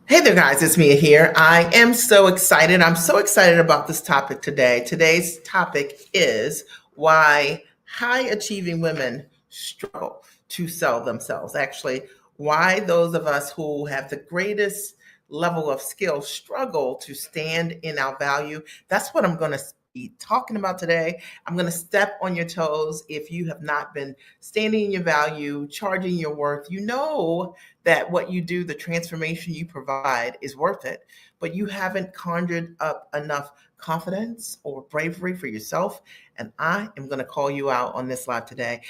Hey there, guys. It's Mia here. I am so excited. I'm so excited about this topic today. Today's topic is why high achieving women struggle to sell themselves. Actually, why those of us who have the greatest level of skill struggle to stand in our value. That's what I'm going to be talking about today. I'm going to step on your toes. If you have not been standing in your value, charging your worth, you know that what you do, the transformation you provide is worth it, but you haven't conjured up enough confidence or bravery for yourself. And I am going to call you out on this live today.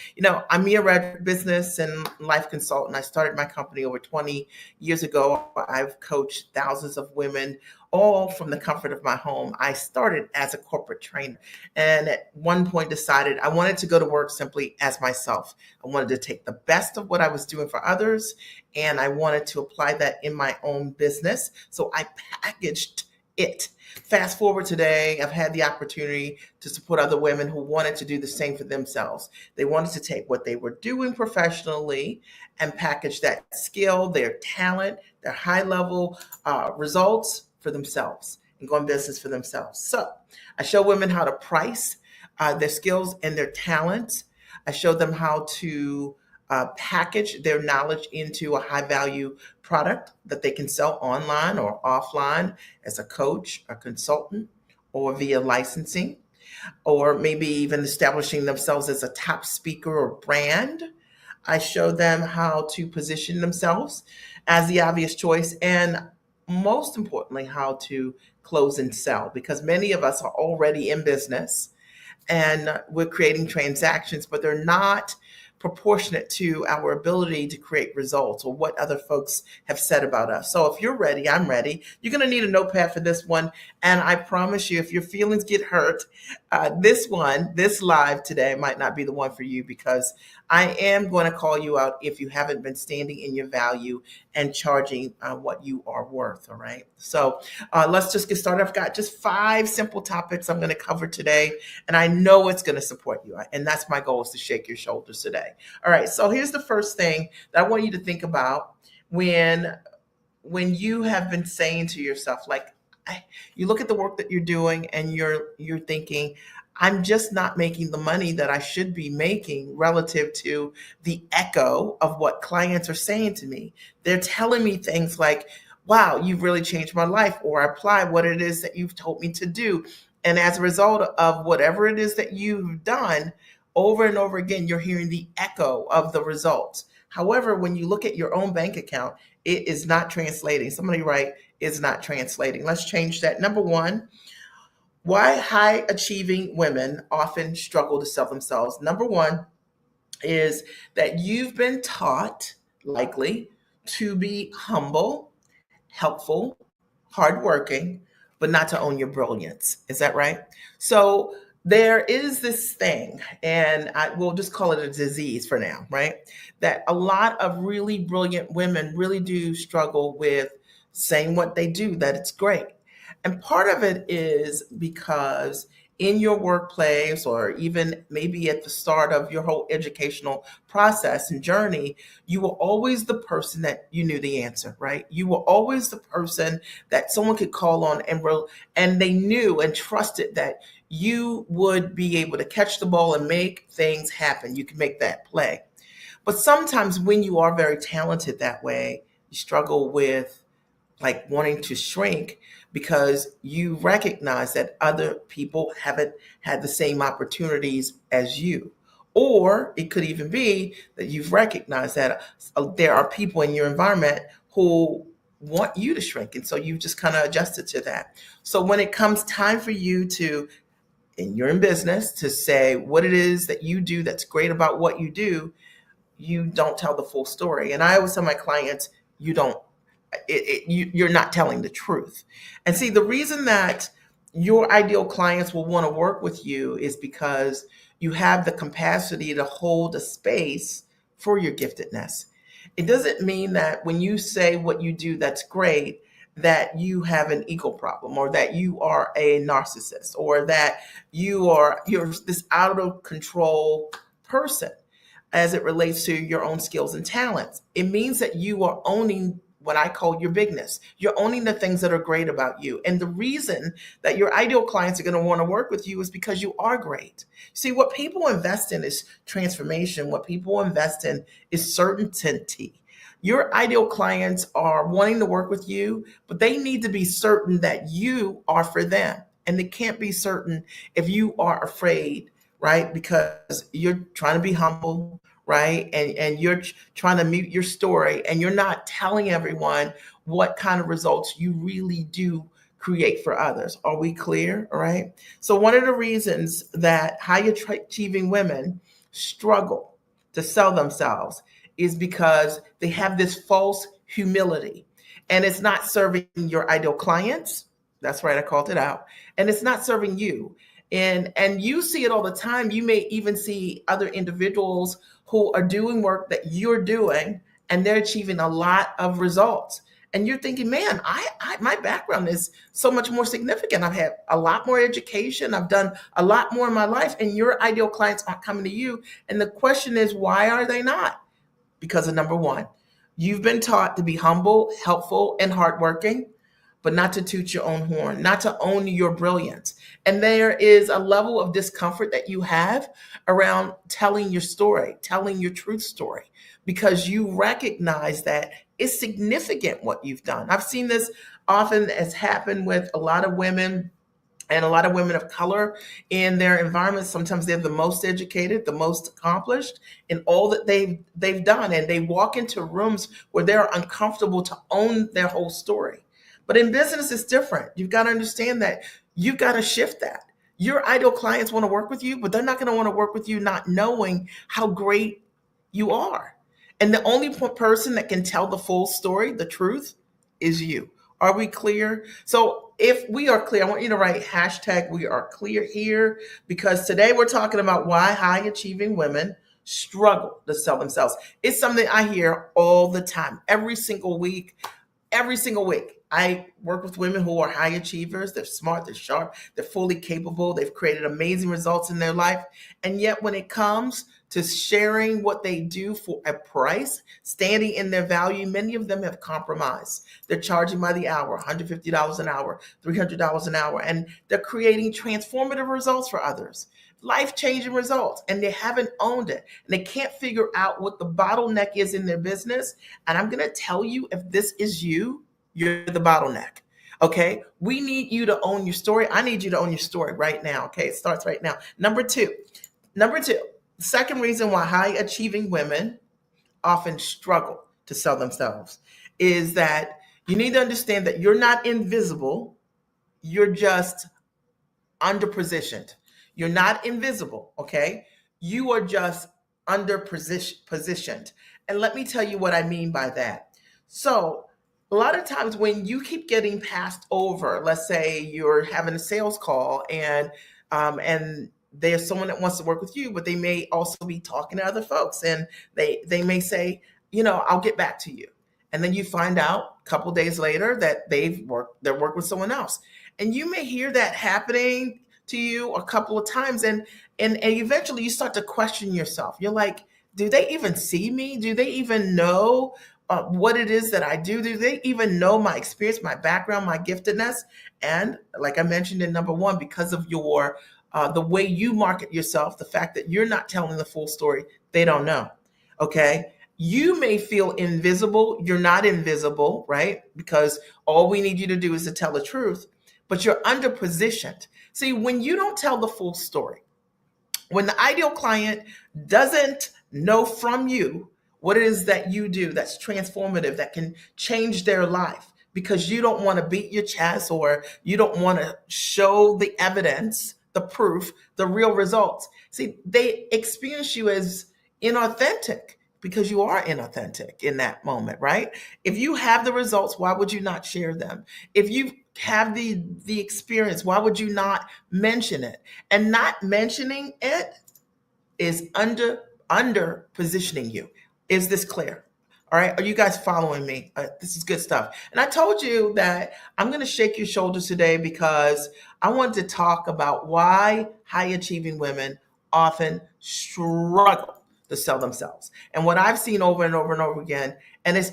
I'm Mia Red, business and life consultant. I started my company over 20 years ago. I've coached thousands of women, all from the comfort of my home. I started as a corporate trainer and at one point decided I wanted to go to work simply as myself. I wanted to take the best of what I was doing for others and I wanted to apply that in my own business. So I packaged it. Fast forward today, I've had the opportunity to support other women who wanted to do the same for themselves. They wanted to take what they were doing professionally and package that skill, their talent, their high level results for themselves and go in business for themselves. So I show women how to price their skills and their talents. I show them how to package their knowledge into a high value product that they can sell online or offline as a coach, a consultant, or via licensing, or maybe even establishing themselves as a top speaker or brand. I show them how to position themselves as the obvious choice and most importantly, how to close and sell because many of us are already in business and we're creating transactions, but they're not proportionate to our ability to create results or what other folks have said about us. So if you're ready, I'm ready. You're going to need a notepad for this one. And I promise you, if your feelings get hurt, this live today might not be the one for you because I am going to call you out if you haven't been standing in your value and charging what you are worth. All right. So let's just get started. I've got just 5 simple topics I'm going to cover today, and I know it's going to support you. And that's my goal, is to shake your shoulders today. All right. So here's the first thing that I want you to think about when you have been saying to yourself, like, you look at the work that you're doing and you're thinking, I'm just not making the money that I should be making relative to the echo of what clients are saying to me. They're telling me things like, wow, you've really changed my life, or I apply what it is that you've told me to do. And as a result of whatever it is that you've done, over and over again, you're hearing the echo of the results. However, when you look at your own bank account, it is not translating. Somebody write, is not translating. Let's change that. Number one, why high achieving women often struggle to sell themselves. Number one is that you've been taught, likely, to be humble, helpful, hardworking, but not to own your brilliance. Is that right? So there is this thing, and we'll just call it a disease for now, right? That a lot of really brilliant women really do struggle with saying what they do, that it's great. And part of it is because in your workplace, or even maybe at the start of your whole educational process and journey, you were always the person that you knew the answer, right? You were always the person that someone could call on and they knew and trusted that you would be able to catch the ball and make things happen. You can make that play. But sometimes when you are very talented that way, you struggle with like wanting to shrink because you recognize that other people haven't had the same opportunities as you. Or it could even be that you've recognized that there are people in your environment who want you to shrink. And so you've just kind of adjusted to that. So when it comes time for you to, and you're in business, to say what it is that you do that's great about what you do, you don't tell the full story. And I always tell my clients, you don't you're not telling the truth. And see, the reason that your ideal clients will want to work with you is because you have the capacity to hold a space for your giftedness. It doesn't mean that when you say what you do that's great, that you have an ego problem, or that you are a narcissist, or that you're this out of control person as it relates to your own skills and talents. It means that you are owning what I call your bigness. You're owning the things that are great about you. And the reason that your ideal clients are going to want to work with you is because you are great. See, what people invest in is transformation. What people invest in is certainty. Your ideal clients are wanting to work with you, but they need to be certain that you are for them. And they can't be certain if you are afraid, right? Because you're trying to be humble, right? And you're trying to mute your story and you're not telling everyone what kind of results you really do create for others. Are we clear? All right. So, one of the reasons that high achieving women struggle to sell themselves is because they have this false humility and it's not serving your ideal clients. That's right, I called it out. And it's not serving you. And you see it all the time. You may even see other individuals who are doing work that you're doing and they're achieving a lot of results. And you're thinking, man, my background is so much more significant. I've had a lot more education. I've done a lot more in my life, and your ideal clients aren't coming to you. And the question is, why are they not? Because of number one, you've been taught to be humble, helpful, and hardworking, but not to toot your own horn, not to own your brilliance. And there is a level of discomfort that you have around telling your story, telling your truth story, because you recognize that it's significant what you've done. I've seen this often as happen with a lot of women and a lot of women of color in their environments. Sometimes they're the most educated, the most accomplished in all that they've done, and they walk into rooms where they're uncomfortable to own their whole story. But in business, it's different. You've got to understand that you've got to shift that. Your ideal clients want to work with you, but they're not going to want to work with you not knowing how great you are. And the only person that can tell the full story, the truth, is you. Are we clear? So if we are clear, I want you to write hashtag we are clear here, because today we're talking about why high achieving women struggle to sell themselves. It's something I hear all the time, every single week. Every single week, I work with women who are high achievers. They're smart, they're sharp, they're fully capable. They've created amazing results in their life. And yet when it comes to sharing what they do for a price, standing in their value, many of them have compromised. They're charging by the hour, $150 an hour, $300 an hour, and they're creating transformative results for others, life-changing results, and they haven't owned it. And they can't figure out what the bottleneck is in their business. And I'm going to tell you, if this is you, you're the bottleneck. Okay. We need you to own your story. I need you to own your story right now. Okay. It starts right now. Number two, the second reason why high achieving women often struggle to sell themselves is that you need to understand that you're not invisible. You're just underpositioned. You're not invisible, okay? You are just positioned. And let me tell you what I mean by that. So, a lot of times when you keep getting passed over, let's say you're having a sales call and there's someone that wants to work with you, but they may also be talking to other folks, and they may say, I'll get back to you. And then you find out a couple days later that they're working with someone else. And you may hear that happening to you a couple of times, and eventually you start to question yourself. You're like, do they even see me? Do they even know what it is that I do? Do they even know my experience, my background, my giftedness? And like I mentioned in number one, because of your the way you market yourself, the fact that you're not telling the full story, they don't know. Okay. You may feel invisible. You're not invisible, right? Because all we need you to do is to tell the truth, but you're underpositioned. See, when you don't tell the full story, when the ideal client doesn't know from you what it is that you do that's transformative, that can change their life, because you don't want to beat your chest or you don't want to show the evidence, the proof, the real results. See, they experience you as inauthentic because you are inauthentic in that moment, right? If you have the results, why would you not share them? If you have the experience, why would you not mention it? And not mentioning it is under positioning you. Is this clear? All right. Are you guys following me? This is good stuff. And I told you that I'm going to shake your shoulders today because I want to talk about why high achieving women often struggle to sell themselves, and what I've seen over and over and over again. And it's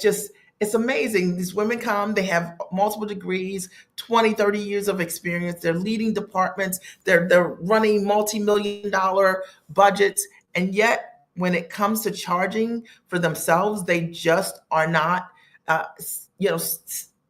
It's amazing. These women come, they have multiple degrees, 20, 30 years of experience. They're leading departments. They're running multi-million dollar budgets. And yet when it comes to charging for themselves, they just are not, uh,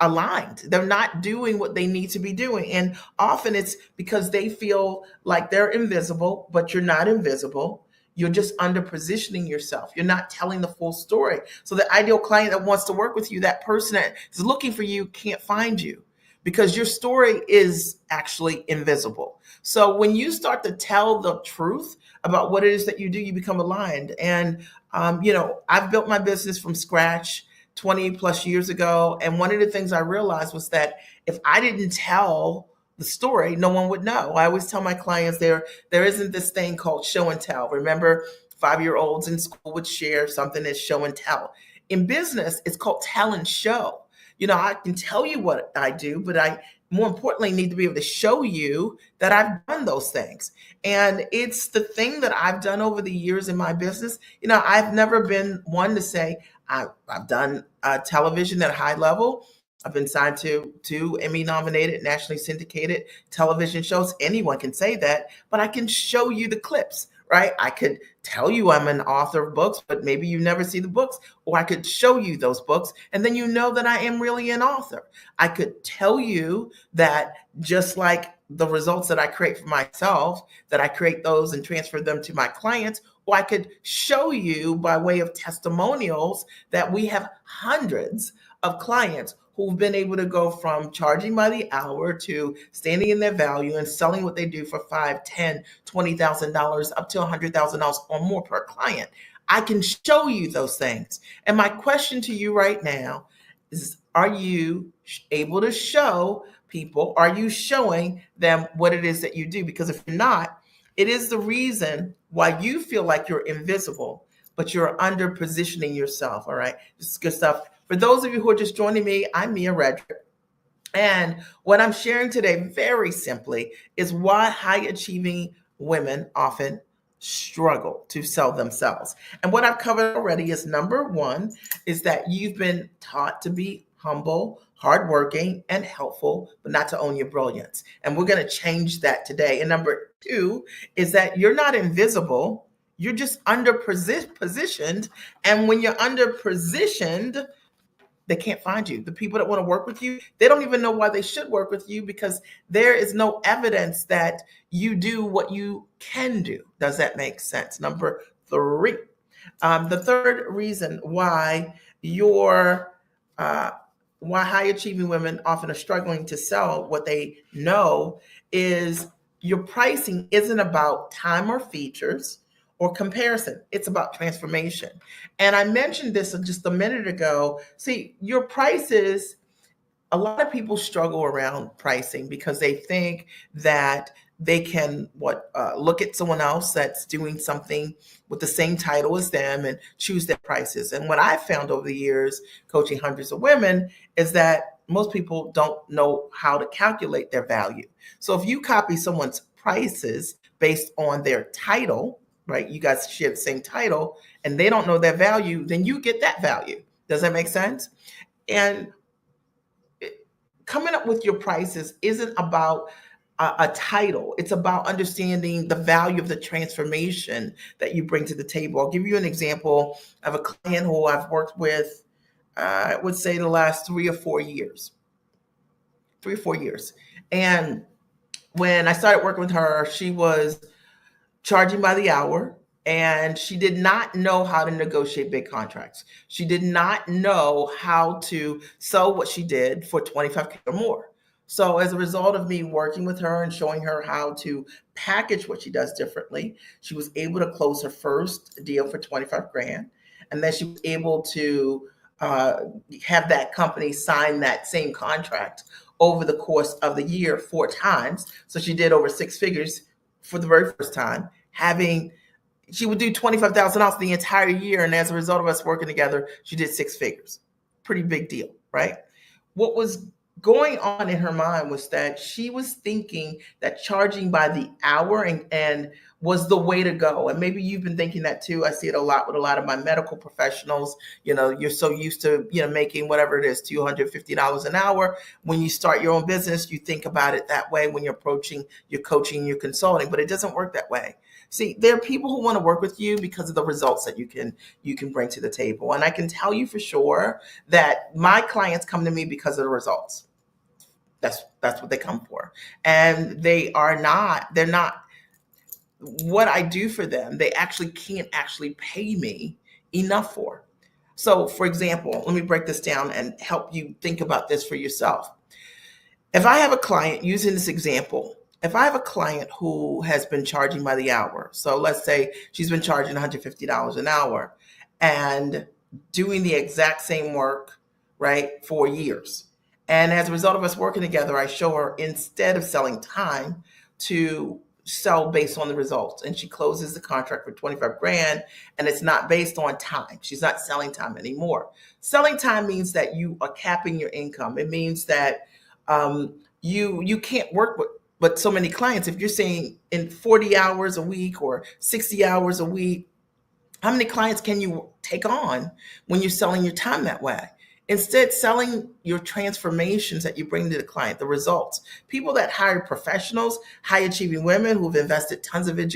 aligned. They're not doing what they need to be doing. And often it's because they feel like they're invisible, but you're not invisible. You're just under positioning yourself. You're not telling the full story. So the ideal client that wants to work with you, that person that is looking for you, can't find you because your story is actually invisible. So when you start to tell the truth about what it is that you do, you become aligned. And I've built my business from scratch 20 plus years ago. And one of the things I realized was that if I didn't tell the story, no one would know. I always tell my clients there isn't this thing called show and tell. Remember, 5-year-olds in school would share something as show and tell. In business, it's called tell and show. I can tell you what I do, but I more importantly need to be able to show you that I've done those things. And it's the thing that I've done over the years in my business. I've never been one to say, I've done television at a high level. I've been signed to two Emmy nominated, nationally syndicated television shows. Anyone can say that, but I can show you the clips, right? I could tell you I'm an author of books, but maybe you never see the books, or I could show you those books, and then you know that I am really an author. I could tell you that just like the results that I create for myself, that I create those and transfer them to my clients, or I could show you by way of testimonials that we have hundreds of clients who've been able to go from charging by the hour to standing in their value and selling what they do for $5, $10, $20,000 up to $100,000 or more per client. I can show you those things. And my question to you right now is, are you able to show people, are you showing them what it is that you do? Because if you're not, it is the reason why you feel like you're invisible, but you're under positioning yourself. All right. This is good stuff. For those of you who are just joining me, I'm Mia Redrick. And what I'm sharing today, very simply, is why high achieving women often struggle to sell themselves. And what I've covered already is number one, is that you've been taught to be humble, hardworking, and helpful, but not to own your brilliance. And we're going to change that today. And number two is that you're not invisible. You're just under positioned. And when you're under positioned, they can't find you. The people that want to work with you, they don't even know why they should work with you because there is no evidence that you do what you can do. Does that make sense? Number three, the third reason why why high achieving women often are struggling to sell what they know is your pricing isn't about time or features or comparison. It's about transformation. And I mentioned this just a minute ago. See, your prices, a lot of people struggle around pricing because they think that they can look at someone else that's doing something with the same title as them and choose their prices. And what I've found over the years coaching hundreds of women is that most people don't know how to calculate their value. So if you copy someone's prices based on their title, right? You guys share the same title and they don't know their value, then you get that value. Does that make sense? And coming up with your prices isn't about a title. It's about understanding the value of the transformation that you bring to the table. I'll give you an example of a client who I've worked with, I would say the last 3 or 4 years. 3 or 4 years. And when I started working with her, she was charging by the hour, and she did not know how to negotiate big contracts. She did not know how to sell what she did for 25K or more. So as a result of me working with her and showing her how to package what she does differently, she was able to close her first deal for 25 grand. And then she was able to have that company sign that same contract over the course of the year 4 times. So she did over 6 figures for the very first time, she would do $25,000 the entire year. And as a result of us working together, she did 6 figures. Pretty big deal, right? What was going on in her mind was that she was thinking that charging by the hour and was the way to go. And maybe you've been thinking that too. I see it a lot with a lot of my medical professionals. You're so used to, making whatever it is, $250 an hour. When you start your own business, you think about it that way when you're approaching your coaching, your consulting, but it doesn't work that way. See, there are people who want to work with you because of the results that you can bring to the table. And I can tell you for sure that my clients come to me because of the results. That's what they come for. And they're not what I do for them, they actually can't actually pay me enough for. So for example, let me break this down and help you think about this for yourself. If I have a client, using this example, if I have a client who has been charging by the hour, so let's say she's been charging $150 an hour and doing the exact same work, right, for years. And as a result of us working together, I show her, instead of selling time, to sell based on the results. And she closes the contract for 25 grand, and it's not based on time. She's not selling time anymore. Selling time means that you are capping your income. It means that you can't work with but so many clients. If you're saying in 40 hours a week or 60 hours a week, how many clients can you take on when you're selling your time that way? Instead, selling your transformations that you bring to the client, the results. People that hire professionals, high achieving women who've invested tons of in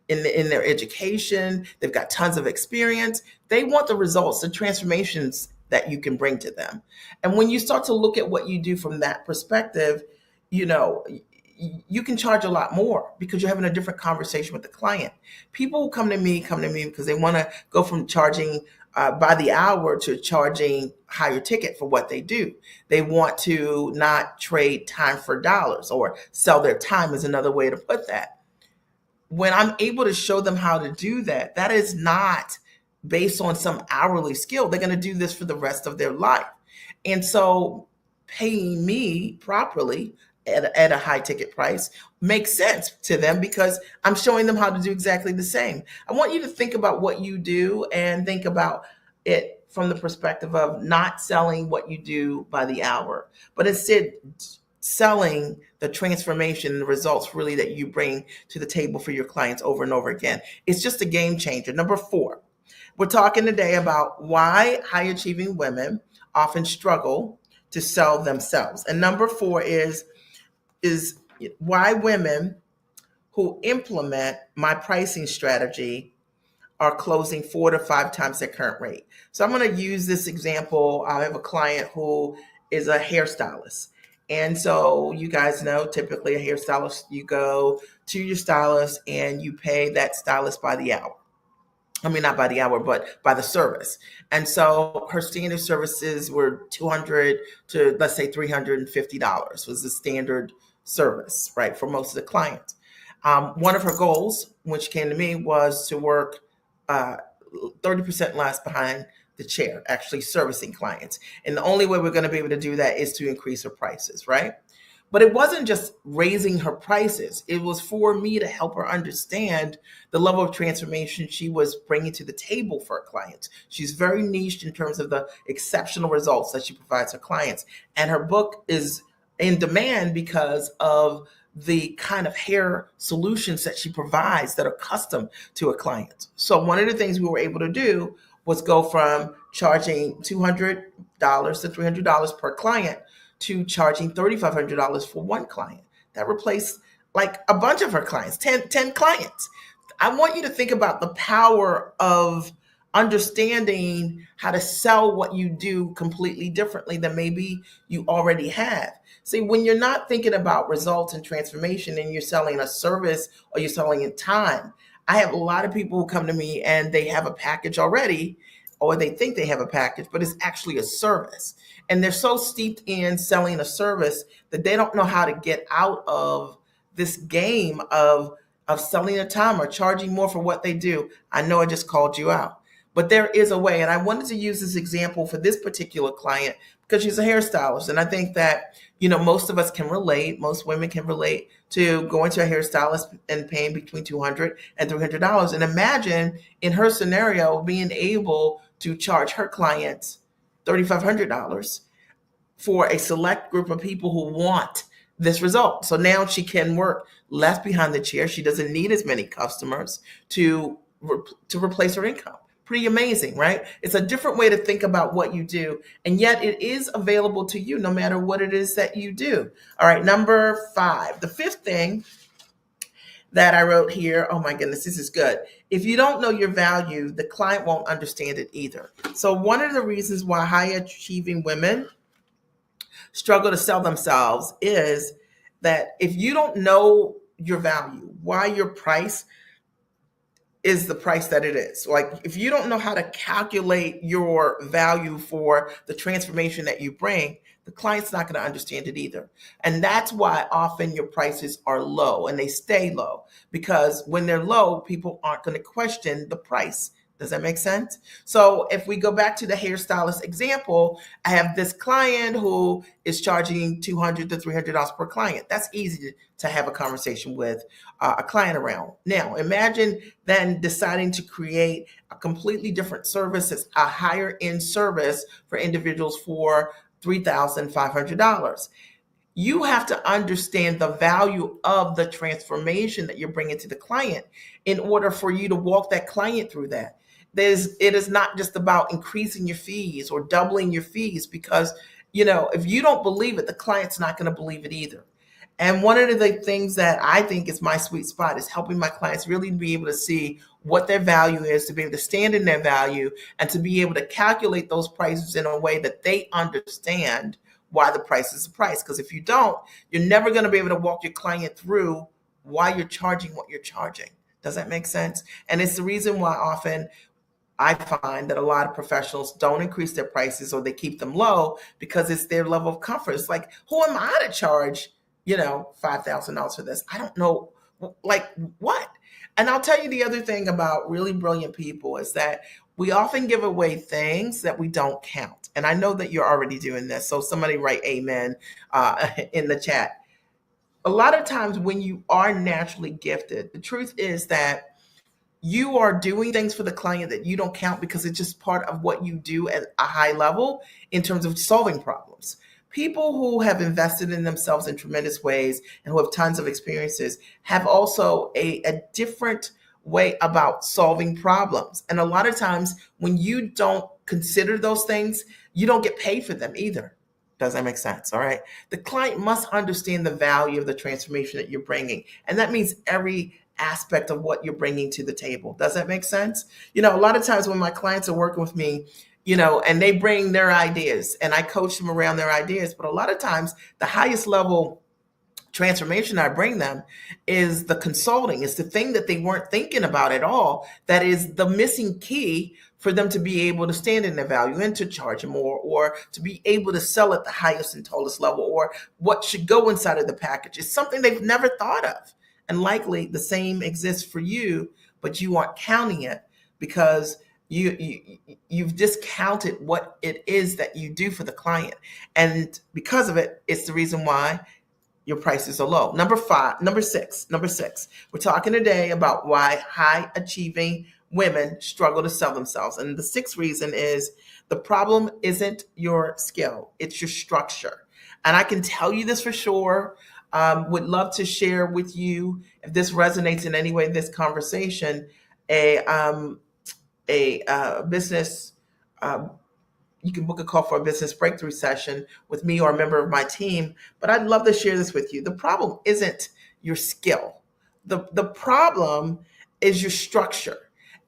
their education, they've got tons of experience. They want the results, the transformations that you can bring to them. And when you start to look at what you do from that perspective, you know, you can charge a lot more because you're having a different conversation with the client. People who come to me because they want to go from charging by the hour to charging higher ticket for what they do. They want to not trade time for dollars, or sell their time is another way to put that. When I'm able to show them how to do that, that is not based on some hourly skill. They're going to do this for the rest of their life. And so paying me properly at a high ticket price makes sense to them because I'm showing them how to do exactly the same. I want you to think about what you do and think about it from the perspective of not selling what you do by the hour, but instead selling the transformation and the results really that you bring to the table for your clients over and over again. It's just a game changer. Number 4, we're talking today about why high achieving women often struggle to sell themselves. And number 4 is why women who implement my pricing strategy are closing 4 to 5 times their current rate. So I'm going to use this example. I have a client who is a hairstylist. And so you guys know, typically a hairstylist, you go to your stylist and you pay that stylist by the hour. I mean, not by the hour, but by the service. And so her standard services were $200 to, let's say, $350 was the standard service, right, for most of the clients. One of her goals, which came to me, was to work 30% less behind the chair, actually servicing clients. And the only way we're going to be able to do that is to increase her prices, right? But it wasn't just raising her prices. It was for me to help her understand the level of transformation she was bringing to the table for her clients. She's very niched in terms of the exceptional results that she provides her clients. And her book is in demand because of the kind of hair solutions that she provides that are custom to a client. So one of the things we were able to do was go from charging $200 to $300 per client to charging $3,500 for one client. That replaced like a bunch of her clients, 10 clients. I want you to think about the power of understanding how to sell what you do completely differently than maybe you already have. See, when you're not thinking about results and transformation and you're selling a service or you're selling in time, I have a lot of people who come to me and they have a package already, or they think they have a package, but it's actually a service. And they're so steeped in selling a service that they don't know how to get out of this game of selling a time or charging more for what they do. I know I just called you out, but there is a way. And I wanted to use this example for this particular client because she's a hairstylist. And I think that, most of us can relate, most women can relate to going to a hairstylist and paying between $200 and $300. And imagine in her scenario being able to charge her clients $3,500 for a select group of people who want this result. So now she can work less behind the chair. She doesn't need as many customers to replace her income. Pretty amazing, right? It's a different way to think about what you do, and yet it is available to you no matter what it is that you do. All right, number 5. The fifth thing that I wrote here, oh my goodness, this is good. If you don't know your value, the client won't understand it either. So one of the reasons why high achieving women struggle to sell themselves is that if you don't know your value, why your price is the price that it is. Like if you don't know how to calculate your value for the transformation that you bring, the client's not going to understand it either. And that's why often your prices are low and they stay low, because when they're low, people aren't going to question the price. Does that make sense? So if we go back to the hairstylist example, I have this client who is charging $200 to $300 per client. That's easy to have a conversation with a client around. Now, imagine then deciding to create a completely different service. It's a higher end service for individuals for $3,500. You have to understand the value of the transformation that you're bringing to the client in order for you to walk that client through that. It is not just about increasing your fees or doubling your fees, because, if you don't believe it, the client's not going to believe it either. And one of the things that I think is my sweet spot is helping my clients really be able to see what their value is, to be able to stand in their value, and to be able to calculate those prices in a way that they understand why the price is the price. Because if you don't, you're never going to be able to walk your client through why you're charging what you're charging. Does that make sense? And it's the reason why often I find that a lot of professionals don't increase their prices, or they keep them low, because it's their level of comfort. It's like, who am I to charge, $5,000 for this? I don't know, like what? And I'll tell you the other thing about really brilliant people is that we often give away things that we don't count. And I know that you're already doing this. So somebody write amen in the chat. A lot of times when you are naturally gifted, the truth is that you are doing things for the client that you don't count, because it's just part of what you do at a high level in terms of solving problems. People who have invested in themselves in tremendous ways and who have tons of experiences have also a different way about solving problems. And a lot of times when you don't consider those things, you don't get paid for them either. Does that make sense? All right. The client must understand the value of the transformation that you're bringing. And that means every aspect of what you're bringing to the table. Does that make sense? A lot of times when my clients are working with me, and they bring their ideas and I coach them around their ideas, but a lot of times the highest level transformation I bring them is the consulting. It's the thing that they weren't thinking about at all. That is the missing key for them to be able to stand in their value and to charge more, or to be able to sell at the highest and tallest level, or what should go inside of the package. It's something they've never thought of. And likely the same exists for you, but you aren't counting it because you've discounted what it is that you do for the client. And because of it, it's the reason why your prices are low. Number 6. We're talking today about why high achieving women struggle to sell themselves. And the sixth reason is the problem isn't your skill, it's your structure. And I can tell you this for sure. Would love to share with you, if this resonates in any way in this conversation, a business. You can book a call for a business breakthrough session with me or a member of my team. But I'd love to share this with you. The problem isn't your skill. The problem is your structure.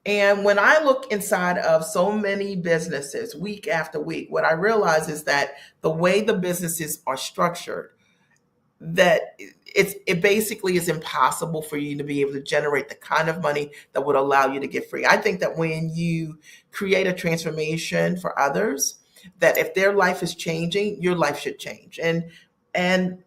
And when I look inside of so many businesses week after week, what I realize is that the way the businesses are structured, that it basically is impossible for you to be able to generate the kind of money that would allow you to get free. I think that when you create a transformation for others, that if their life is changing, your life should change. And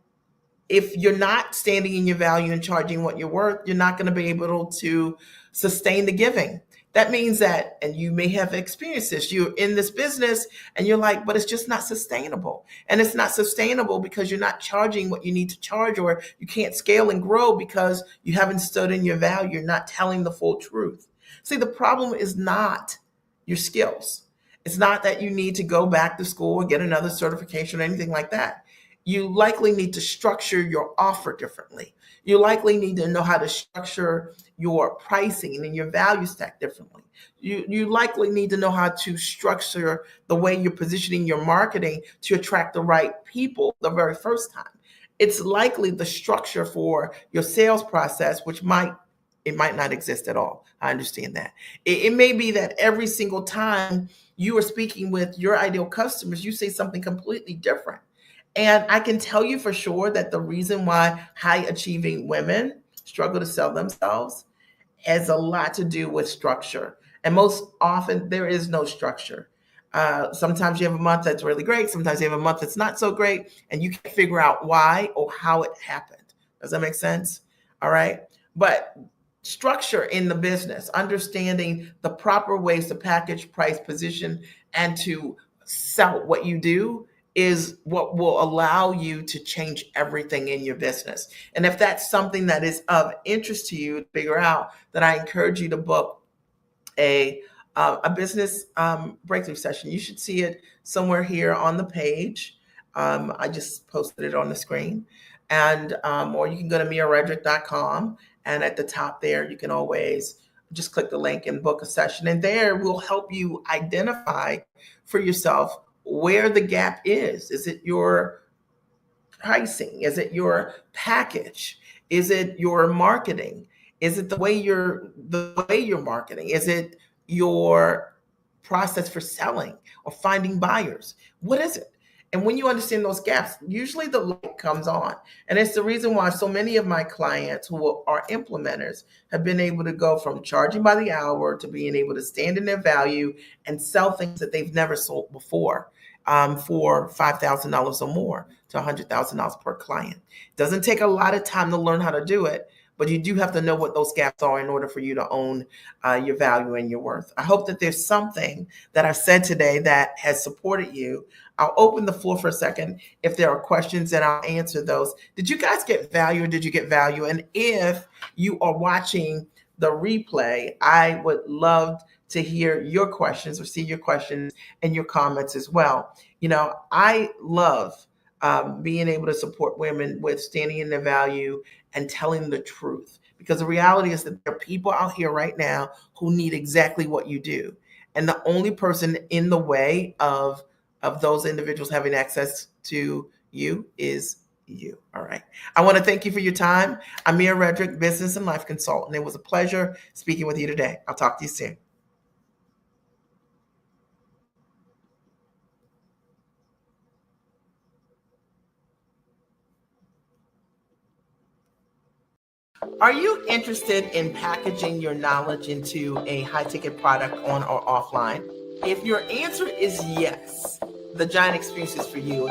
if you're not standing in your value and charging what you're worth, you're not going to be able to sustain the giving. That means that, and you may have experienced this, you're in this business and you're like, but it's just not sustainable. And it's not sustainable because you're not charging what you need to charge, or you can't scale and grow because you haven't stood in your value. You're not telling the full truth. See, the problem is not your skills. It's not that you need to go back to school and get another certification or anything like that. You likely need to structure your offer differently. You likely need to know how to structure your pricing and your value stack differently. You likely need to know how to structure the way you're positioning your marketing to attract the right people the very first time. It's likely the structure for your sales process, which might not exist at all. I understand that. It may be that every single time you are speaking with your ideal customers, you say something completely different. And I can tell you for sure that the reason why high achieving women struggle to sell themselves has a lot to do with structure. And most often, there is no structure. Sometimes you have a month that's really great. Sometimes you have a month that's not so great, and you can't figure out why or how it happened. Does that make sense? All right. But structure in the business, understanding the proper ways to package, price, position, and to sell what you do is what will allow you to change everything in your business. And if that's something that is of interest to you to figure out, then I encourage you to book a business breakthrough session. You should see it somewhere here on the page. I just posted it on the screen. And or you can go to miaredrick.com, and at the top there, you can always just click the link and book a session. And there we'll help you identify for yourself where the gap is. Is it your pricing? Is it your package? Is it your marketing? Is it the way you're marketing? Is it your process for selling or finding buyers? What is it? And when you understand those gaps, usually the light comes on. And it's the reason why so many of my clients who are implementers have been able to go from charging by the hour to being able to stand in their value and sell things that they've never sold before, for $5,000 or more to $100,000 per client. It doesn't take a lot of time to learn how to do it, but you do have to know what those gaps are in order for you to own your value and your worth. I hope that there's something that I've said today that has supported you. I'll open the floor for a second. If there are questions, then I'll answer those. Did you guys get value, or did you get value? And if you are watching the replay, I would love to hear your questions or see your questions and your comments as well. I love being able to support women with standing in their value and telling the truth. Because the reality is that there are people out here right now who need exactly what you do. And the only person in the way of those individuals having access to you is you. All right. I want to thank you for your time. I'm Mia Redrick, business and life consultant. It was a pleasure speaking with you today. I'll talk to you soon. Are you interested in packaging your knowledge into a high-ticket product on or offline? If your answer is yes, the Giant Experience is for you.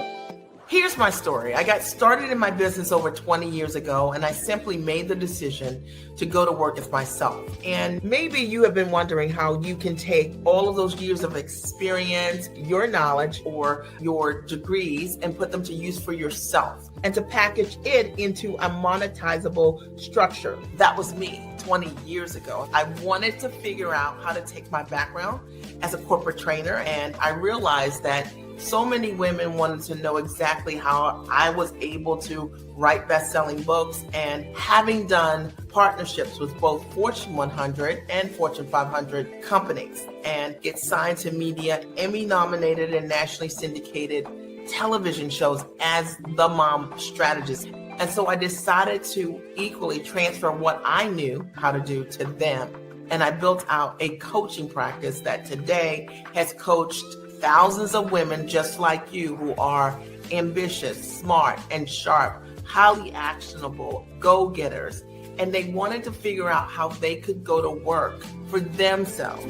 Here's my story. I got started in my business over 20 years ago, and I simply made the decision to go to work as myself. And maybe you have been wondering how you can take all of those years of experience, your knowledge, or your degrees, and put them to use for yourself, and to package it into a monetizable structure. That was me 20 years ago. I wanted to figure out how to take my background as a corporate trainer, and I realized that so many women wanted to know exactly how I was able to write best-selling books, and having done partnerships with both Fortune 100 and Fortune 500 companies and get signed to media, Emmy-nominated and nationally syndicated television shows as the mom strategist. And so I decided to equally transfer what I knew how to do to them. And I built out a coaching practice that today has coached thousands of women just like you who are ambitious, smart, and sharp, highly actionable, go-getters. And they wanted to figure out how they could go to work for themselves.